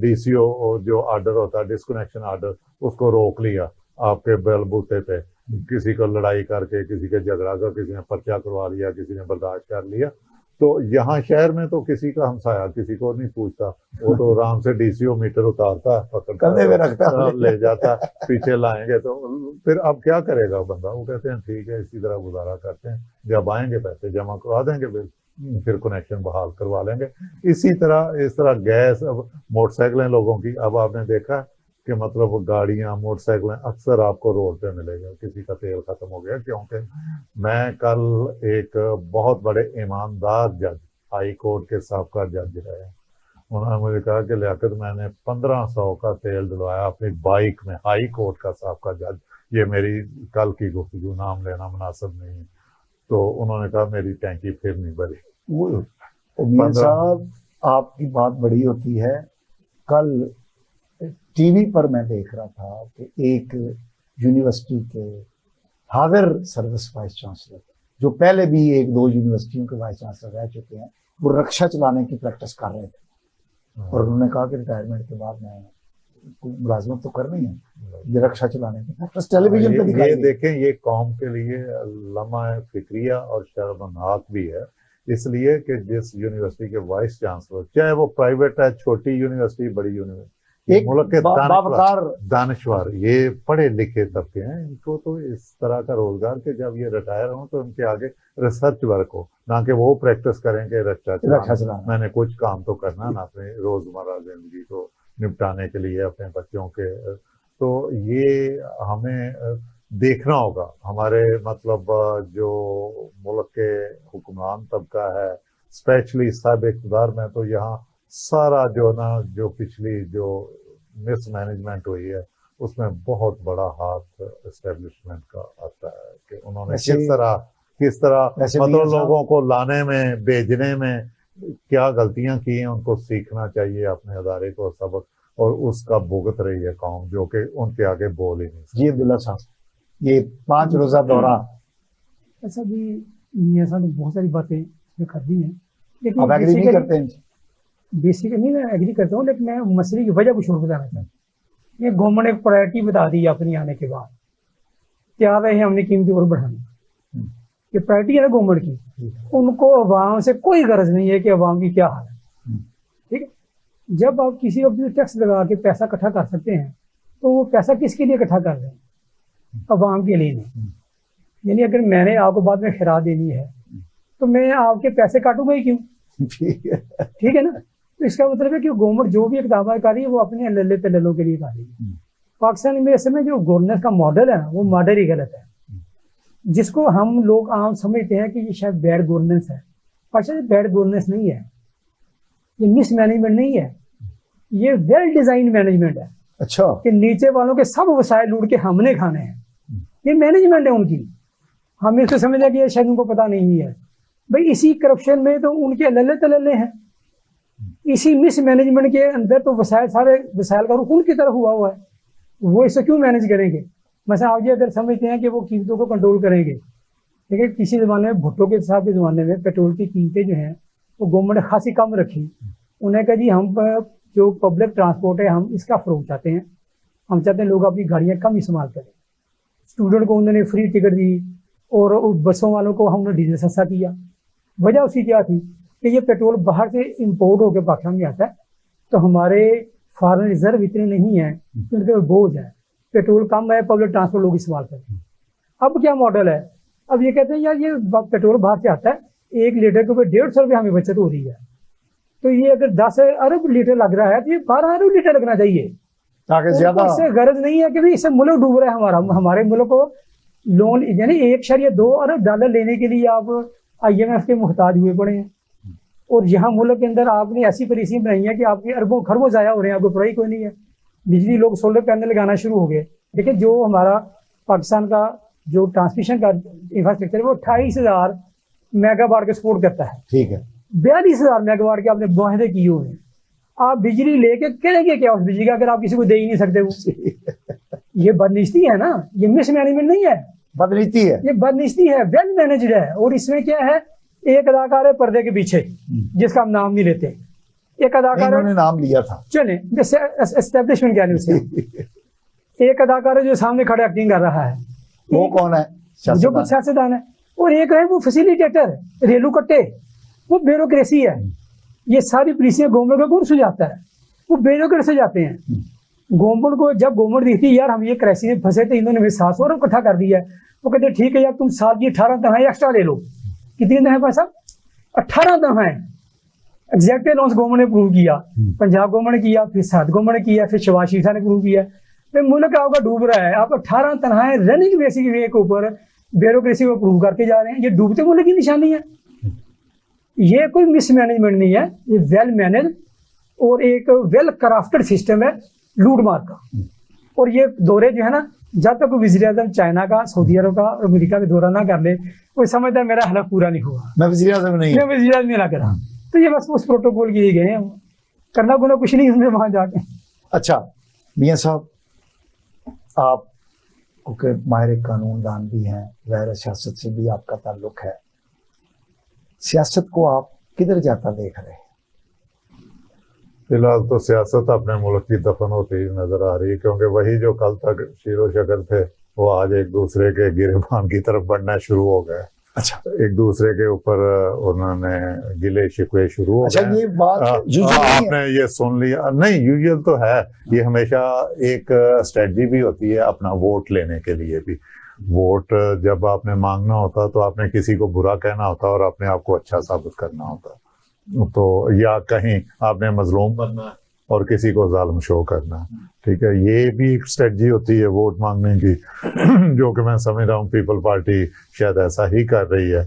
DCO जो ऑर्डर होता है, डिस्कनेक्शन ऑर्डर, उसको रोक लिया आपके बिल बूते पे, किसी को लड़ाई करके, किसी के झगड़ा कर, किसी ने पर्चा करवा लिया, किसी ने बर्दाश्त कर लिया। तो यहाँ शहर में तो किसी का हमसाया किसी को नहीं पूछता, वो तो आराम से DCO मीटर उतारता है, पकड़ता है, रखता है, ले जाता है, पीछे लाएंगे तो फिर अब क्या करेगा बंदा? वो कहते हैं ठीक है, इसी तरह गुजारा करते हैं, जब आएंगे पैसे जमा करवा देंगे, बिल फिर कनेक्शन बहाल करवा लेंगे। इसी तरह इस तरह गैस, अब मोटरसाइकिलें लोगों की, अब आपने देखा कि मतलब गाड़ियां, मोटरसाइकिलें अक्सर आपको रोड पे मिलेगा, किसी का तेल खत्म हो गया। क्योंकि मैं कल एक बहुत बड़े ईमानदार जज, हाई कोर्ट के साबका जज रहे, उन्होंने मुझे कहा कि लियाकत, मैंने 1500 का तेल डलवाया अपनी बाइक में, हाई कोर्ट का साबका जज, ये मेरी कल की गुफ्तगू, नाम लेना मुनासिब नहीं, तो उन्होंने कहा मेरी टैंकी फिर नहीं भरी। मियां साहब, आपकी बात बड़ी होती है। कल टीवी पर मैं देख रहा था कि एक यूनिवर्सिटी के हाजिर सर्विस वाइस चांसलर, जो पहले भी 1-2 यूनिवर्सिटियों के वाइस चांसलर रह चुके हैं, वो रक्षा चलाने की प्रैक्टिस कर रहे थे, और उन्होंने कहा कि रिटायरमेंट के बाद मैं मुलाजमत तो करनी है, ये रक्षा चलाने की प्रैक्टिस टेलीविजन पे दिखाई। ये देखें, ये कौम के लिए लम्हा फिक्रिया और शर्मनाक भी है, इसलिए कि जिस यूनिवर्सिटी के वाइस चांसलर, चाहे वो प्राइवेट है, छोटी यूनिवर्सिटी, बड़ी यूनिवर्सिटी, एक मुल्क के बावकार दानिश्वर ये पढ़े लिखे तबके हैं, इनको तो इस तरह का रोजगार के जब ये रिटायर हों तो उनके आगे रिसर्च वर्क हो, ना कि वो प्रैक्टिस करेंगे रक्षा चलाना। मैंने कुछ काम तो करना ना अपने रोजमर्रा जिंदगी को निपटाने के लिए अपने बच्चों के। तो ये हमें देखना होगा, हमारे मतलब जो मुल्क के हुक्मरान तबका है, स्पेशली साहब इक़्तिदार में, तो यहाँ सारा जो ना जो पिछली जो मिसमैनेजमेंट हुई है उसमें बहुत बड़ा हाथ एस्टेब्लिशमेंट का आता है कि उन्होंने किस तरह मतलब लोगों को लाने में भेजने में क्या गलतियां की हैं, उनको सीखना चाहिए अपने अदारे को सबक, और उसका भुगत रही है कौम जो कि उनके आगे बोल ही नहीं सकती। जी अब्दुल्ला साहब, ये 5 रोजा दौरा ऐसा भी मियां साहब ने बहुत सारी बातें कर दी हैं, लेकिन आप एग्री नहीं करते हैं? बेसिकली मैं एग्री करता हूँ, लेकिन मैं मसले की वजह कुछ और बताना चाहता हूँ। ये गवर्नमेंट ने एक प्रायोरिटी बता दी अपने आने के बाद, तैयार रहे हमने कीमतें और बढ़ानी। ये प्रायोरिटी है ना गवर्नमेंट की, उनको अवाम से कोई गर्ज नहीं है कि अवाम की क्या हाल है। ठीक है, जब आप किसी को टैक्स लगा के पैसा इकट्ठा कर सकते हैं तो वो पैसा किसके लिए इकट्ठा कर रहे हैं? अवाम के लिए नहीं। यानी अगर मैंने आपको बाद में खिरा देनी है तो मैं आपके पैसे काटूंगा ही क्यों? ठीक है ना। तो इसका मतलब है कि गवर्नमेंट जो भी इकदाम कर रही है वो अपने लल्ले तल्लों के लिए कर रही है। पाकिस्तान में इस समय जो गवर्नेंस का मॉडल है ना, वो मॉडल ही गलत है, जिसको हम लोग आम समझते हैं कि ये शायद बैड गवर्नेंस है। पाकिस्तान बैड गवर्नेंस नहीं है, ये मिस मैनेजमेंट नहीं है, ये वेल डिजाइन मैनेजमेंट है। अच्छा, कि नीचे वालों के सब वसाइल लूट के हमने खाने हैं, ये मैनेजमेंट है उनकी। हम इसको समझते कि शायद उनको पता नहीं है। भाई इसी करप्शन में तो उनके लल्ले तल्ले हैं, इसी मिस मैनेजमेंट के अंदर तो वसाइल सारे वसाइल का रुख उनकी तरफ हुआ है। वो इसे क्यों मैनेज करेंगे? मतलब आप ये अगर समझते हैं कि वो कीमतों को कंट्रोल करेंगे, लेकिन किसी ज़माने में भुट्टो के साहब के ज़माने में पेट्रोल की कीमतें जो हैं वो गवर्नमेंट ने खासी कम रखी। उन्हें कहा जी हम जो पब्लिक ट्रांसपोर्ट है हम इसका फ़रोग चाहते हैं, हम चाहते हैं लोग अपनी गाड़ियाँ कम इस्तेमाल करें। स्टूडेंट को उन्होंने फ्री टिकट दी और बसों वालों को हमने डीजल सस्ता किया। वजह उसकी क्या थी कि ये पेट्रोल बाहर से इंपोर्ट होकर पाकिस्तान में आता है, तो हमारे फॉरेन रिजर्व इतने नहीं है कि उनके बोझ है, पेट्रोल कम है, पब्लिक ट्रांसपोर्ट लोग इस्तेमाल करें। अब क्या मॉडल है? अब ये कहते हैं यार ये पेट्रोल बाहर से आता है, 1 लीटर के ऊपर 150 रुपये हमें बचत हो रही है, तो ये अगर 10 अरब लीटर लग रहा है तो ये 12 अरब लीटर लगना चाहिए, ताकि ज्यादा। इससे गरज नहीं है कि भाई इससे मुल्क डूब रहा है हमारे मुल्क को लोन यानी 1.2 अरब डॉलर लेने के लिए आप IMF के मुहताज हुए पड़े हैं। और यहाँ मुल्क के अंदर आपने ऐसी पॉलिसियां बनाई है कि आपके अरबों खरबों जाया हो रहे हैं, आपको पढ़ाई कोई नहीं है। बिजली लोग सोलर पैनल लगाना शुरू हो गए। देखिए जो हमारा पाकिस्तान का जो ट्रांसमिशन का इंफ्रास्ट्रक्चर है वो 28,000 मेगावाट का सपोर्ट करता है। ठीक है, 42,000 मेगावाट के आपने मुआहदे किए हुए हैं। आप बिजली लेके करेंगे क्या उस बिजली का अगर आप किसी को दे ही नहीं सकते वो? ये बदनीति है ना, ये मिसमैनेजमेंट नहीं है, बदनीति है, ये बदनीति है, वेल मैनेज्ड है। और इसमें क्या है, एक अदाकार है पर्दे के पीछे जिसका हम नाम नहीं लेते, एक अदाकार ने नाम लिया था, चले एस्टेब्लिशमेंट क्या नहीं उसे एक अदाकार है जो सामने खड़े एक्टिंग कर रहा है, वो कौन है? जो कुछ सियासतदान है। और एक है वो फैसिलिटेटर, रेलू कट्टे, वो ब्यूरोक्रेसी है। ये सारी पुलिसियां गवर्नमेंट को कौन सुझाता है? वो ब्यूरोक्रेट से जाते हैं। गवर्नमेंट को जब गवर्नमेंट देखती है यार हम ये क्राइसिस में फंसे थे, इन्होंने 700 अरब इकट्ठा कर दिया है, वो कहते ठीक है यार तुम साल की 18 तनख्वाहें एक्स्ट्रा ले लो। कितनी तनख्वाह पैसा? 18 तनख्वाहें एग्जैक्ट अनाउंस गवर्नमेंट ने अप्रूव किया, पंजाब गवर्नमेंट ने किया, फिर साथ गवर्नमेंट ने किया, फिर शहबाज शरीफ ने अप्रूव किया। फिर मुल्क आपका डूब रहा है, आप 18 तनख्वाहें रनिंग बेसिक वे के ऊपर ब्यूरोक्रेसी को अप्रूव करके जा रहे हैं। ये डूबते मुल्क की निशानी है। ये कोई मिसमैनेजमेंट नहीं है, ये वेल मैनेज और एक वेल क्राफ्टेड सिस्टम है लूट मार का। और ये दौरे जो है ना, जब तक वज़ीर आज़म चाइना का, सऊदी अरब का और अमेरिका में दौरा ना कर ले, कोई समझता है मेरा हलफ पूरा नहीं हुआ, मैं वज़ीर आज़म नहीं, मैं वज़ीर आज़म नहीं ना करा। तो ये बस उस प्रोटोकॉल के लिए गए हैं, करना गुना कुछ नहीं उसमें वहां जाके। अच्छा मियां साहब, आप क्योंकि माहिर कानूनदान भी हैं, ज़ाहिर सियासत से भी आपका ताल्लुक है, सियासत को आप किधर जाता देख रहे हैं? फिलहाल तो सियासत अपने मुल्क की दफन होती ही नजर आ रही है, क्योंकि वही जो कल तक शीरो शक्ल थे वो आज एक दूसरे के गिरेबान की तरफ बढ़ना शुरू हो गए। अच्छा एक दूसरे के ऊपर उन्होंने गिले शिकवे शुरू हो अच्छा, गए। ये बात यूजुअल नहीं है। आपने ये सुन लिया? नहीं, यूजुअल तो है। ये हमेशा एक स्ट्रेटजी भी होती है अपना वोट लेने के लिए भी। वोट जब आपने मांगना होता तो आपने किसी को बुरा कहना होता और अपने आप को अच्छा साबित करना होता, तो या कहीं आपने मजलूम बनना है और किसी को जालिम शो करना है। ठीक है, ये भी एक स्ट्रेटजी होती है वोट मांगने की जो कि मैं समझ रहा हूँ पीपल पार्टी शायद ऐसा ही कर रही है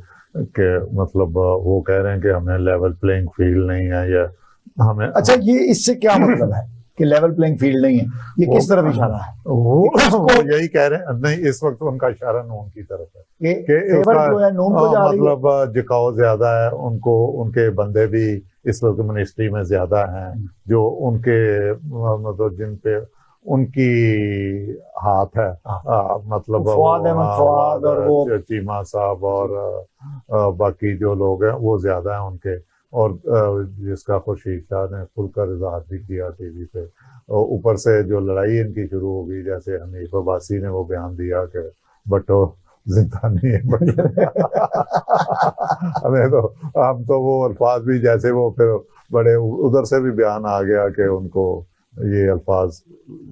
कि मतलब वो कह रहे हैं कि हमें लेवल प्लेइंग फील्ड नहीं है या हमें। अच्छा, ये इससे क्या मतलब है कि लेवल प्लेइंग फील्ड नहीं है? ये किस तरफ इशारा है? वो यही कह रहे हैं। नहीं, इस वक्त उनका इशारा नून की तरफ है कि फेवर जो है नून को जा रही है। मतलब झुकाव ज्यादा है उनको, उनके बंदे भी इस वक्त मिनिस्ट्री में ज्यादा हैं जो उनके मतलब जिन पे उनकी हाथ है। मतलब फवाद अहमद फवाद और वो चीमा साहब और बाकी जो लोग हैं वो ज्यादा हैं उनके। और जिसका खुर्शीद शाह ने खुलकर इजहार भी किया टीवी पे। और ऊपर से जो लड़ाई इनकी शुरू हो गई, जैसे हनीफ अब्बासी ने वो बयान दिया कि भट्टो जिंदा नहीं है हमें तो हम तो वो अल्फाज भी जैसे वो फिर बड़े उधर से भी बयान आ गया कि उनको ये अल्फाज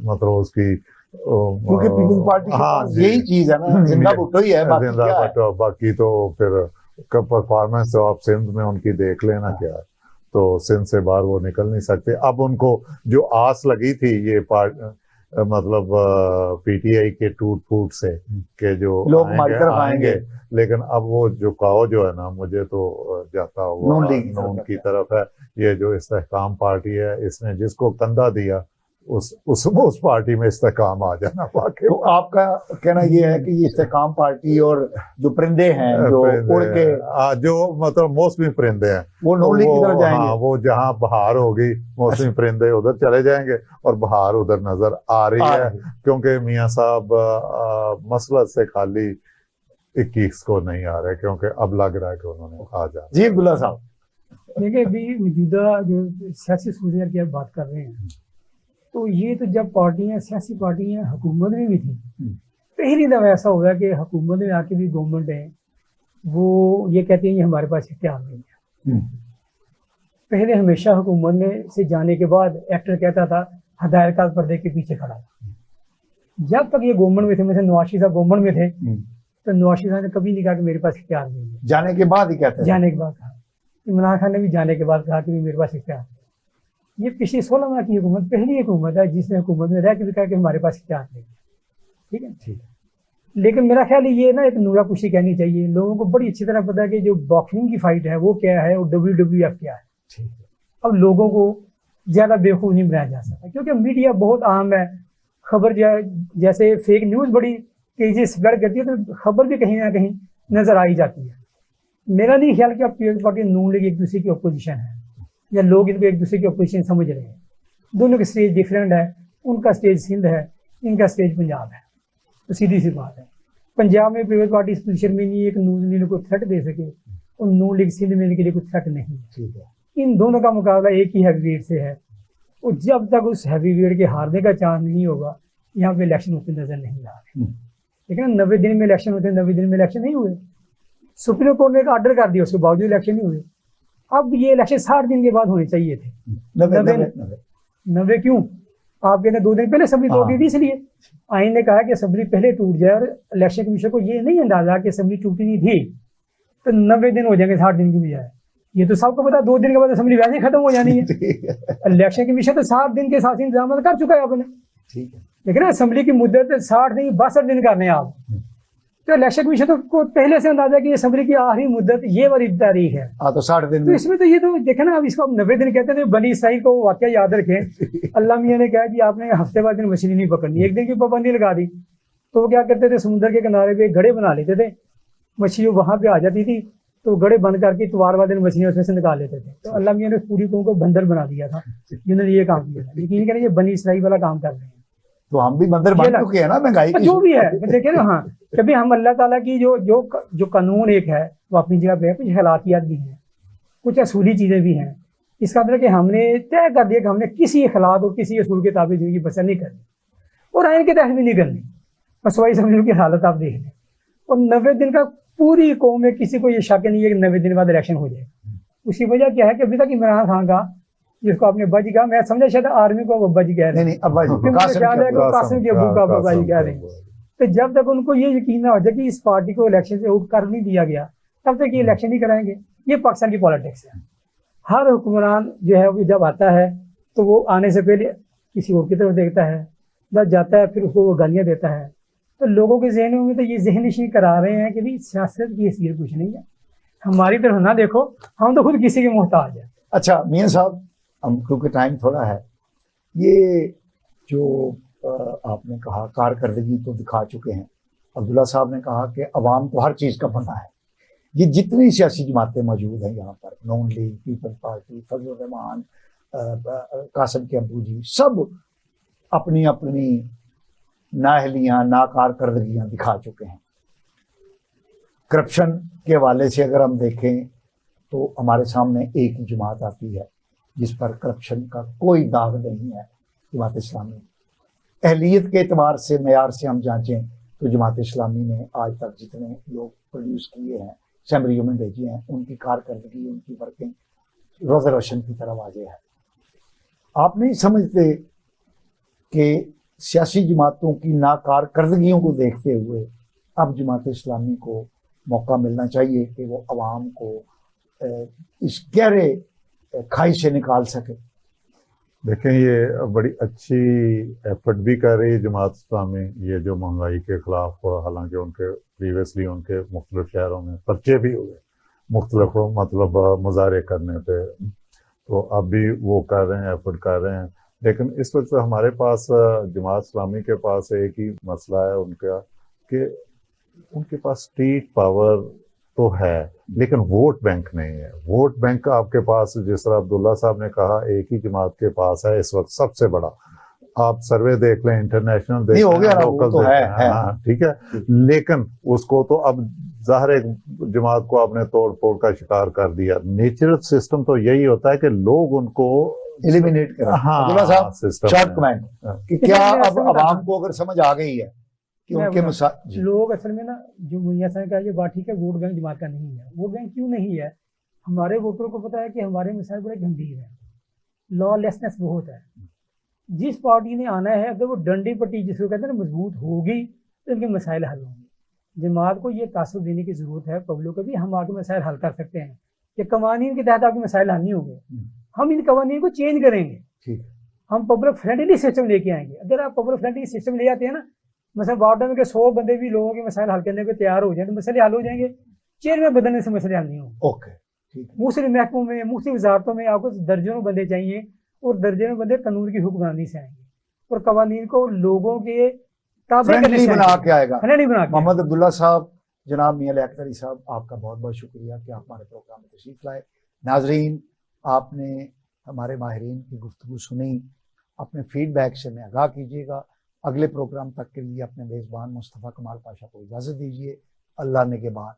मतलब उसकी क्योंकि पीपल्स पार्टी के पास यही चीज है ना, जिंदा भुट्टो ही है, बाकी जिंदा क्या है? भट्टो, बाकी तो फिर परफॉर्मेंस तो आप सिंध में उनकी देख लेना क्या है। तो सिंध से बाहर वो निकल नहीं सकते। अब उनको जो आस लगी थी ये मतलब पीटीआई के टूट फूट से कि जो लोग हमारी तरफ आएंगे, लेकिन अब वो झुकाव जो है ना, मुझे तो जाता हुआ नून की तरफ है। ये जो इस्तेहकाम पार्टी है, इसने जिसको कंधा दिया उस पार्टी में इस्तेहकाम आ जाना वाकई। तो आपका कहना ये है कि ये इस्तेहकाम पार्टी और जो परिंदे हैं जो उड़ के जो मतलब मौसमी परिंदे हैं वो नून लीग की तरफ जाएंगे। हाँ, वो जहाँ बहार होगी मौसमी परिंदे उधर चले जाएंगे और बहार उधर नजर आ रही है। क्योंकि मियां साहब मसलत से खाली 21 को नहीं आ रहे, क्योंकि अब लग रहा है कि उन्होंने आ जाना। जी अब्दुल्ला साहब, देखिए अभी मौजूदा जो सियासी सूरत की आप बात कर रहे हैं, तो ये तो जब पार्टियां सियासी पार्टियां हुकूमत में भी थी, पहली दफा ऐसा हुआ कि हुकूमत में आके भी गवर्नमेंट है वो ये कहती है ये हमारे पास इख्तियार नहीं है। पहले हमेशा हुकूमत में से जाने के बाद एक्टर कहता था हदायतकार पर्दे के पीछे खड़ा था। जब तक ये गवर्नमेंट में थे, जैसे नवाज शरीफ साहब गवर्नमेंट में थे, तो नवाज शरीफ साहब ने कभी नहीं कहा कि मेरे पास इख्तियार नहीं है। जाने के बाद ही कहते हैं, जाने के बाद कहा। इमरान खान ने भी जाने के बाद कहा कि मेरे पास इख्तियार है। ये पिछले 16 माह की हुकूमत पहली हुकूमत है जिसने हुकूमत में रह के भी कहा कि हमारे पास इख्तियार नहीं है। ठीक है, ठीक है। लेकिन मेरा ख्याल ये ना एक नूरा कुशी कहनी चाहिए। लोगों को बड़ी अच्छी तरह पता है कि जो बॉक्सिंग की फाइट है वो क्या है और WWF क्या है। ठीक है, अब लोगों को ज्यादा बेवकूफ नहीं बनाया जा सकता, क्योंकि मीडिया बहुत आम है। खबर जैसे फेक न्यूज बड़ी तेजी से स्प्रेड करती है, तो खबर भी कहीं ना कहीं नजर आ ही जाती है। मेरा नहीं ख्याल कि अब पीपल्स पार्टी नून लीग एक दूसरे की अपोजिशन है या लोग इनको एक दूसरे की अपोजिशन समझ रहे हैं। दोनों के स्टेज डिफरेंट है। उनका स्टेज सिंध है, इनका स्टेज पंजाब है। तो सीधी सी बात है, पंजाब में पीपल्स पार्टी इस पोजीशन में नहीं है कि नून लीग को थ्रेट दे सके, और नून लीग सिंध में इनके लिए कोई थ्रेट नहीं है। ठीक है, इन दोनों का मुकाबला एक ही हैवी वेट से है, और जब तक उस हैवी वेट के हारने का चांस नहीं होगा, यहाँ पे इलेक्शन होते नजर नहीं आ रहे। लेकिन 90 दिन में इलेक्शन होते, 90 दिन में इलेक्शन नहीं हुए। सुप्रीम कोर्ट ने एक ऑर्डर कर दिया, उसके बावजूद इलेक्शन नहीं हुए। अब ये इलेक्शन 60 दिन के बाद होने चाहिए थे। 90 क्यों? आप कहते 2 दिन पहले असेंबली तोड़ दी थी, इसलिए आइन ने कहा कि असेंबली पहले टूट जाए, और इलेक्शन कमीशन को ये नहीं अंदाजा कि असेंबली टूटी नहीं थी, तो 90 दिन हो जाएंगे 60 दिन की बजाय। ये तो सबको पता 2 दिन के बाद असेंबली वैसे ही खत्म हो जानी है। इलेक्शन कमीशन तो 60 दिन के साथ इंतजाम कर चुका है आपने। ठीक है, लेकिन असेंबली की मुद्दत 60 नहीं 62 दिन करने आप, तो इलेक्शन कमीशन तो को पहले से अंदाजा कि असेंबली की आखिरी मुद्दत ये वाली तारीख है। तो 60 दिन। तो इसमें तो ये तो देखे ना, अब इसको 90 दिन कहते थे। बनी इसराइल को वाकया याद रखें, अल्लाह मियाँ ने कहा कि आपने हफ्ते बाद दिन मछली नहीं पकड़नी, एक दिन की पाबंदी लगा दी। तो वो क्या करते थे, समुद्र के किनारे पे घड़े बना लेते थे, मछली वहां पे आ जाती थी, तो घड़े बंद करके इतवार वाले दिन मछलियां उसमें से निकाल लेते थे। तो अल्लाह मियाँ ने पूरी कौम को बंदर बना दिया था जिन्होंने ये काम किया था। लेकिन ये बनी इसराइल वाला काम कर रहे हैं, तो हम भी बंदर बन चुके हैं ना महंगाई की। जो भी है देखिए ना, हाँ, कभी हम अल्लाह ताला की जो कानून एक है वो अपनी जगह पे है, कुछ हलातियात भी हैं, कुछ असूली चीजें भी हैं। इसका मतलब कि हमने तय कर दिया कि हमने किसी अखलाक और किसी असूल के ताबे जिंदगी बसर नहीं करनी, और आइन के तहत भी नहीं करनी। मसवाई समझो की हालत आप देख लें, और 90 दिन का पूरी कौम में किसी को ये शक नहीं है कि 90 दिन बाद इलेक्शन हो जाएगा। उसकी वजह क्या है कि अभी तक इमरान खान का, जिसको आपने बजी कहा, मैं समझा शायद आर्मी को बजी कह रहे नहीं हैं, अब्बा जी, मुझे ख्याल है कि कासिम के अबू का बजी कह रहे हैं। तो जब तक उनको ये यकीन ना हो जाए कि इस पार्टी को इलेक्शन से आउट कर नहीं दिया गया, तब तक ये इलेक्शन नहीं कराएंगे। ये पाकिस्तान की पॉलिटिक्स है। हर हुक्मरान जो है वो जब आता है तो वो आने से पहले किसी और की तरफ देखता है, जब जाता है फिर उसको वो गालियां देता है। तो लोगों के जहनों में तो ये ज़हन-नशीं करा रहे हैं कि भाई सियासत की हैसियत कुछ नहीं है, हमारी तरफ ना देखो, हम तो खुद किसी के मोहताज हैं। अच्छा मियां साहब, हम क्योंकि टाइम थोड़ा है, ये जो आपने कहा कारकर्दगी तो दिखा चुके हैं, अब्दुल्ला साहब ने कहा कि अवाम को हर चीज़ का पता है। ये जितनी सियासी जमातें मौजूद हैं यहाँ पर, नून लीग, पीपल्स पार्टी, फजल रहमान, कासिम के अबू जी, सब अपनी अपनी नाअहलियाँ, नाकारकर्दगियाँ दिखा चुके हैं। करप्शन के हवाले से अगर हम देखें तो हमारे सामने एक ही जमात आती है जिस पर करप्शन का कोई दाग नहीं है, जमात इस्लामी। अहलियत के एतबार से, मेयार से हम जांचें तो जमात इस्लामी ने आज तक जितने लोग प्रोड्यूस किए हैं, असेंबलियों में भेजे हैं, उनकी कारकर्दगी, उनकी वर्किंग रोज़ रोशन की तरह वाज़ेह है। आप नहीं समझते कि सियासी जमातों की नाकारकर्दगियों को देखते हुए अब जमात इस्लामी को मौका मिलना चाहिए कि वो अवाम को इस गहरे खाई से निकाल सके? देखें, ये बड़ी अच्छी एफर्ट भी कर रही है जमात इस्लामी, ये जो महंगाई के खिलाफ, हालांकि उनके प्रीवियसली उनके मुख्तलिफ शहरों में पर्चे भी हुए मुख्तलिफ मतलब मुजाहरे करने पे, तो अब भी वो कर रहे हैं, एफर्ट कर रहे हैं। लेकिन इस वक्त हमारे पास जमात इस्लामी के पास एक ही मसला है उनका कि उनके पास स्टेट पावर तो है लेकिन वोट बैंक नहीं है। वोट बैंक आपके पास, जिस तरह अब्दुल्ला साहब ने कहा, एक ही जमात के पास है इस वक्त सबसे बड़ा। आप सर्वे देख लें, इंटरनेशनल देख लें, लोकल तो है। हाँ ठीक है, लेकिन उसको तो अब ज़ाहिर एक जमात को आपने तोड़ फोड़ का शिकार कर दिया। नेचुरल सिस्टम तो यही होता है कि लोग उनको एलिमिनेट करें। हाँ, शॉर्ट कमेंट कि क्या अब आवाम को अगर समझ आ गई है कि उनके लोग असल में ना, जो मियां साहब का ये बात ठीक है, वोट बैंक जमात का नहीं है। वोट बैंक क्यों नहीं है? हमारे वोटरों को पता है कि हमारे मसाइल बड़े गंभीर हैं, लॉलेसनेस बहुत है। जिस पार्टी ने आना है, अगर वो डंडी पट्टी जिसको कहते हैं ना मजबूत होगी तो इनके मसाइल हल होंगे। जमात को ये तासुब देने की जरूरत है पब्लिक को भी, हम आपके मसाइल हल कर सकते हैं कि कवानीन के तहत आपके मसाइल हल नहीं होंगे, हम इन कवानीन को चेंज करेंगे। हम पब्लिक फ्रेंडली सिस्टम लेके आएंगे। अगर आप पब्लिक फ्रेंडली सिस्टम ले आते हैं ना, मतलब वार्ड में के 100 बंदे भी लोगों के मसाइल हल करने को तैयार हो जाए तो मसले हल हो जाएंगे। चेयरमैन बदलने से मसले हल नहीं होंगे। ओके, मुख्तलिफ महकमों में, मुख्तलिफ वजारतों में आपको दर्जनों बंदे चाहिए और दर्जनों बंदे कानून की हुक्मरानी से आएंगे और कवानीन को लोगों के फ्रेंडली बना के आएगा। मोहम्मद अब्दुल्ला साहब, जनाब मियां लियाकत अली साहब, आपका बहुत बहुत शुक्रिया कि आप हमारे प्रोग्राम में तशरीफ लाए। नाजरीन, आपने हमारे माहिरीन की गुफ्तगू सुनी, अपने फीडबैक से हमें आगाह कीजिएगा। अगले प्रोग्राम तक के लिए अपने मेज़बान मुस्तफ़ा कमाल पाशा को इजाज़त दीजिए। अल्लाह ने के बाद।